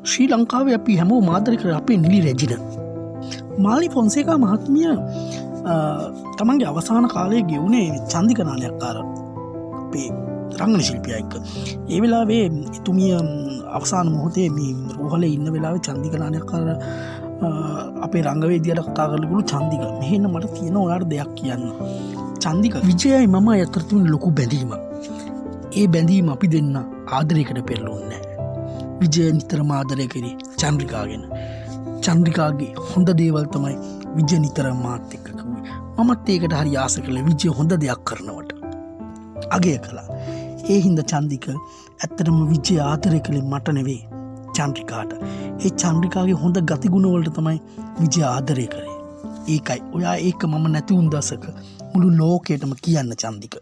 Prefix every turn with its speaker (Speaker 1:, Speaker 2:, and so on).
Speaker 1: ශ්‍රී ලංකාවේ අපි හැමෝ මාදර කර අපේ නිලි රැජින මාලි ෆොන්සේකා මහත්මිය තමන්ගේ අවසාන කාලය ගෙවුණේ චන්දිකනානයක් කාර අපේ රංගන ශිල්පිය එක්ක. ඒ වෙලාවේ එතුමිය අවසාන මොහොතේ මේ රෝහලේ ඉන්න වෙලාවේ චන්දිකනානයක් කාර අපේ රංගවේදියට කතා කරලගුළු චන්දික මෙහෙන්න මට තියෙන ඔයාට දෙයක් කියන්න. චන්දික විජයයි මම අතර තිබුණ ලොකු බැඳීම. ඒ බැඳීම අපි දෙන්න ආදරයකට පෙරළුන්නේ. විජය නිතරම ආදරය කරේ චන්ද්‍රිකාගෙන. චන්ද්‍රිකාගේ හොඳ දේවල් තමයි විජය නිතරම මාත් එක්ක කිව්වේ. මමත් ඒකට හරි ආස කළේ විජය හොඳ දෙයක් කරනවට. අගය කළා. ඒ හින්දා චන්දික ඇත්තටම විජය ආදරය කළේ මට නෙවෙයි චන්ද්‍රිකාට. ඒ චන්ද්‍රිකාගේ හොඳ ගතිගුණ වලට තමයි විජය ආදරය කරේ. ඒකයි ඔයා ඒක මම නැති වුන් දවසක මුළු ලෝකයටම කියන්න චන්දික.